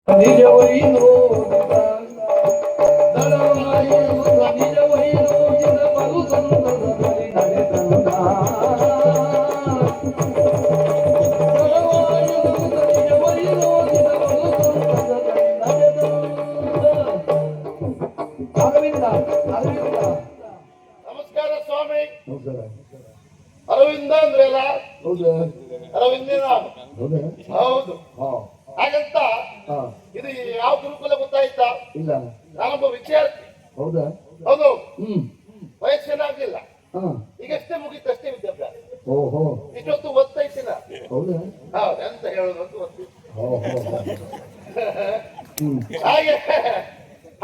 ನಿಜವೈ ನೋಡಿದ ದಳವಾಯಿರುವ ನಿಜವೈ ನೋಡಿದ ಬರು ಸಂದದಲ್ಲಿ ನಡೆದಂದ ದಳವಾಯಿರುವ ನಿಜವೈ ನೋಡಿದ ಬರು ಸಂದದಲ್ಲಿ ನಡೆದಂದ. ಅರವಿಂದ ಅರವಿಂದ ನಮಸ್ಕಾರ ಸ್ವಾಮಿ. ನಮಸ್ಕಾರ. ಅರವಿಂದ ಅಂದ್ರಲ್ಲ? ಹೌದಾ? ಅರವಿಂದ ಹೌದಾ? ಹೌದು. ಹಾ ಹಾಗಂತ ಹಾ ಇದು ಯಾವ ಗುರುಕುಲ ಗೊತ್ತಾಯ್ತಾ? ಇಲ್ಲ. ನಾನೊಬ್ಬ ವಿದ್ಯಾರ್ಥಿ. ಹೌದಾ? ಹೌದು. ಹ್ಮ್. ವಯಸ್ಸೇನಾಗ್ಲಿಲ್ಲ, ಹಾ ಈಗಷ್ಟೇ ಮುಗಿತಷ್ಟೇ ವಿದ್ಯಾಭ್ಯಾಸ. ಓಹೋ. ಇಷ್ಟೊತ್ತು ಓದ್ತೈತಿನ. ಹೌದಾ? ಹೌದು, ಎಂತ ಹೇಳೋದು ಅಂತ ಗೊತ್ತಿಲ್ಲ. ಓಹೋ. ಹ್ಮ್ ಹಾಗೆ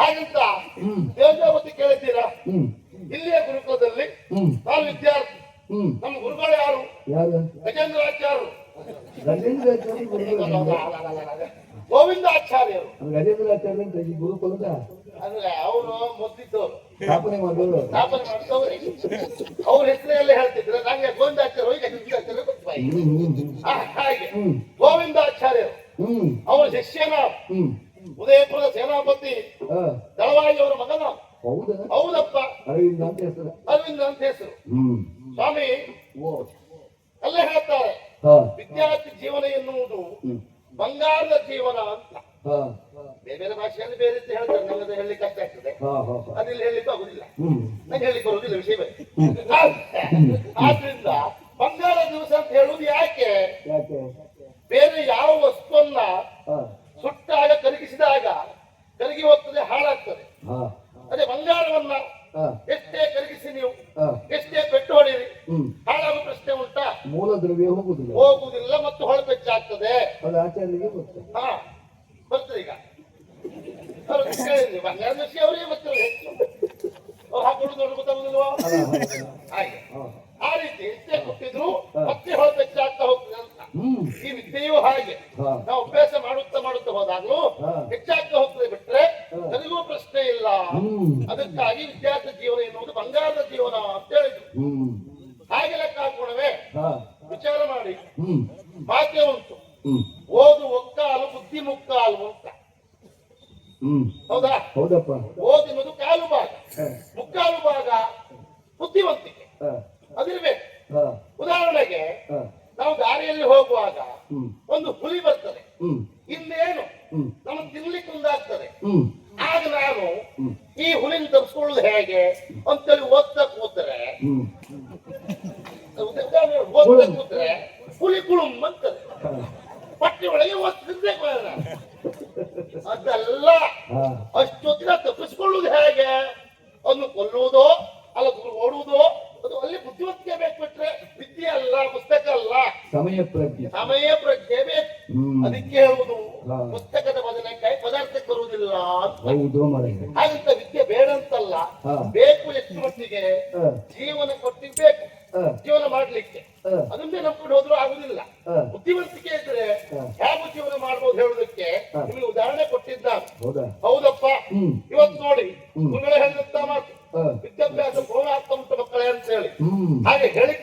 ಹಾಗಂತ ಹ್ಮ್ ದೇವಜಾವತಿ ಕೇಳಿದ್ದೀರಾ? ಹ್ಮ್ ಇಲ್ಲಿಯ ಗುರುಕುಲದಲ್ಲಿ ಹ್ಮ್ ನಾನು ವಿದ್ಯಾರ್ಥಿ. ಹ್ಮ್ ನಮ್ಮ ಗುರುಗಳು ಯಾರು? ಯಾರು? ಗಜೇಂದ್ರಾಚಾರ್ಯರು. ಗಜೇಂದ್ರಾಚಾರ್ಯ ಗೋವಿಂದಾಚಾರ್ಯರು ಗಜೇಂದ್ರಾಚಾರ್ಯ ಅಂತ ಈ ಗುರುಕುಲದ ಅಂದ್ರೆ ಅವರು ಮೊದ್ಲಿದ್ದವರು, ಸ್ಥಾಪನೆ ಮಾಡೋರು. ಸ್ಥಾಪನೆ ಮಾಡಿದವರು. ಅವ್ರ ಹೆಸರೆಲ್ಲ ಹೇಳ್ತಿದ್ರು. ನಂಗೆ ಗೋವಿಂದಾಚಾರ್ಯ ಗಜೇಂದ್ರಾಚಾರ್ಯ ಗೊತ್ತಾಯ್ತು. ಹಾಗೆ ಗೋವಿಂದಾಚಾರ್ಯರು ಅವರ ಶಿಷ್ಯನ ಉದಯಪುರದ ಸೇನಾಪತಿ ದಳವಾಯಿಯವರ ಮಗನ. ಹೌದಾ? ಹೌದಪ್ಪ. ಅರವಿಂದ ಅಂತ ಹೆಸರು. ಅರವಿಂದ ಅಂತ ಹೆಸರು. ಸ್ವಾಮಿ ಅಲ್ಲ ಹೇಳ್ತಾರೆ, ವಿದ್ಯಾರ್ಥಿ ಜೀವನ ಎನ್ನುವುದು ಬಂಗಾರದ ಜೀವನ ಅಂತ. ಬೇರೆ ಬೇರೆ ಭಾಷೆಯಲ್ಲಿ ಬೇರೆ ರೀತಿ ಹೇಳ್ತಾರೆ. ನನಗೆ ಹೇಳಲಿಕ್ಕೆ ಕಷ್ಟ ಆಗ್ತದೆ, ಅದಿಲ್ಲಿ ಹೇಳಲಿಕ್ಕೆ ಆಗುದಿಲ್ಲ, ನಂಗೆ ಹೇಳಲಿಕ್ಕೆ ಬರುವುದಿಲ್ಲ ವಿಷಯ ಬೇರೆ. ಆದ್ರಿಂದ ಬಂಗಾರ ದಿವಸ ಅಂತ ಹೇಳುವುದು ಯಾಕೆ? ಬೇರೆ ಯಾವ ವಸ್ತುವನ್ನ ಸುಟ್ಟಾಗ ಕರಗಿಸಿದಾಗ ಕರಗಿ ಹೋಗ್ತದೆ, ಹಾಳಾಗ್ತದೆ. ಅದೇ ಬಂಗಾರವನ್ನ ಎಷ್ಟೇ ಕರಗಿಸಿ ನೀವು ಎಷ್ಟೇ ಪೆಟ್ಟು ಹೊಡೀರಿ ಹಾಳಾಗುವ ಪ್ರಶ್ನೆ ಉಂಟಾ? ಮೂಲ ದ್ರವ್ಯ ಹೋಗುದಿಲ್ಲ, ಹೋಗುದಿಲ್ಲ ಮತ್ತು ಹೊಳಪೆಚ್ಚಾಗ್ತದೆ. ಅದು ಆಚಾರ್ಯರಿಗೆ ಗೊತ್ತು. ಬರ್ತದೆ. ಈಗ ಬಂಗಾರದ ವಿಷಯ ಅವರಿಗೆ ಗೊತ್ತಿಲ್ಲ, ಅವ್ರು ಹಾಕೊಳ್ಳೋದು ನೋಡಿ ಗೊತ್ತಾಗುದಿಲ್ವಾ? ಹಾಗೆ ಆ ರೀತಿ ಎಷ್ಟೇ ಕೊಟ್ಟಿದ್ರು ಮತ್ತೆ ಹೊಳಪೆಚ್ಚಾಗ್ತಾ ಹೋಗ್ತದೆ ಅಂತ. ಈ ವಿದ್ಯೆಯೂ ಹಾಗೆ ನಾವು ಅಭ್ಯಾಸ ಮಾಡುತ್ತಾ ಹೋದಾಗ್ಲೂ ಹೆಚ್ಚಾಗ್ತಾ ಹೋಗ್ತದೆ, ಬಿಟ್ರೆ ನನಗೂ ಪ್ರಶ್ನೆ ಇಲ್ಲ. ಅದಕ್ಕಾಗಿ ವಿದ್ಯಾರ್ಥಿ ಜೀವನ ಎನ್ನುವುದು ಬಂಗಾರದ ಜೀವನ ಅಂತ ಹೇಳಿದ್ರು. ಹಾಗೆ ಲೆಕ್ಕ ಹಾಕೋಣವೇ? ವಿಚಾರ ಮಾಡಿ. ಮಾತೆ ಉಂಟು, ಓದು ಒಕ್ಕಾಲು ಬುದ್ಧಿ ಮುಕ್ಕಾಲು ಅಂತ. ಹೌದಾ? ಹೌದಪ್ಪ. ಓದಿನದು ಕಾಲು ಭಾಗ, ಮುಕ್ಕಾಲು ಭಾಗ ಬುದ್ಧಿವಂತಿಕೆ ಅದಿರ್ಬೇಕು. ಉದಾಹರಣೆಗೆ ನಾವು ದಾರಿಯಲ್ಲಿ ಹೋಗುವಾಗ ಒಂದು ಹುಲಿ ಬರ್ತದೆ, ಇನ್ನೇನು ನಮಗೆ ತಿನ್ಲಿಕ್ಕೆ ಮುಂದಾಗ್ತದೆ. ಆಗ ನಾನು ಈ ಹುಲಿನ ತಪ್ಪಿಸ್ಕೊಳ್ಳೋದು ಹೇಗೆ ಅಂತೇಳಿ ಓದ್ತಾ ಕೂತ್ರೆ ಹುಲಿ ಕುಳುಂ ಅಂತದೆ, ಪಟ್ಟಿ ಒಳಗೆ ಓದ್ತಿರ್ಬೇಕು. ಅದೆಲ್ಲ ಅಷ್ಟೊತ್ತಿನ ತಪ್ಪಿಸ್ಕೊಳ್ಳುವುದು ಹೇಗೆ? ಅದನ್ನು ಕೊಲ್ಲುವುದೋ ಅಲ್ಲ ಓಡುವುದೋ, ಅದು ಅಲ್ಲಿ ಬುದ್ಧಿವಂತಿಕೆ ಬೇಕು, ಬಿಟ್ರೆ ವಿದ್ಯೆ ಅಲ್ಲ, ಪುಸ್ತಕ ಅಲ್ಲ, ಸಮಯ ಪ್ರಜ್ಞೆ ಬೇಕು. ಅದಕ್ಕೆ ಹೇಳುವುದು ಪುಸ್ತಕದ ಬದನೆಕಾಯಿ ಪದಾರ್ಥಕ್ಕೆ ಬರುವುದಿಲ್ಲ ಅಂತ. ಹಾಗಂತ ವಿದ್ಯೆ ಬೇಡ ಅಂತಲ್ಲ, ಬೇಕು. ಎಷ್ಟು ಮಟ್ಟಿಗೆ ಜೀವನ ಕೊಟ್ಟಿರ್ಬೇಕು ಜೀವನ ಮಾಡ್ಲಿಕ್ಕೆ. ಅದನ್ನೇ ನಂಬ್ಕೊಂಡು ಹೋದ್ರೂ ಆಗುದಿಲ್ಲ. ಬುದ್ಧಿವಂತಿಕೆ ಇದ್ರೆ ಹೇಗೂ ಜೀವನ ಮಾಡ್ಬೋದು ಹೇಳುದಕ್ಕೆ ನಿಮಗೆ ಉದಾಹರಣೆ ಕೊಟ್ಟಿದ್ದಾನೆ. ಹೌದಪ್ಪ. ಇವತ್ತು ನೋಡಿ ಗುರುಗಳೇ ಹೇಳಿದಂತ ಮಾತು, ವಿದ್ಯಾಭ್ಯಾಸ ಪೂರ್ಣಾರ್ಥ ಉಂಟು ಮಕ್ಕಳೇ ಅಂತ ಹೇಳಿ. ಹಾಗೆ ಹೇಳಿ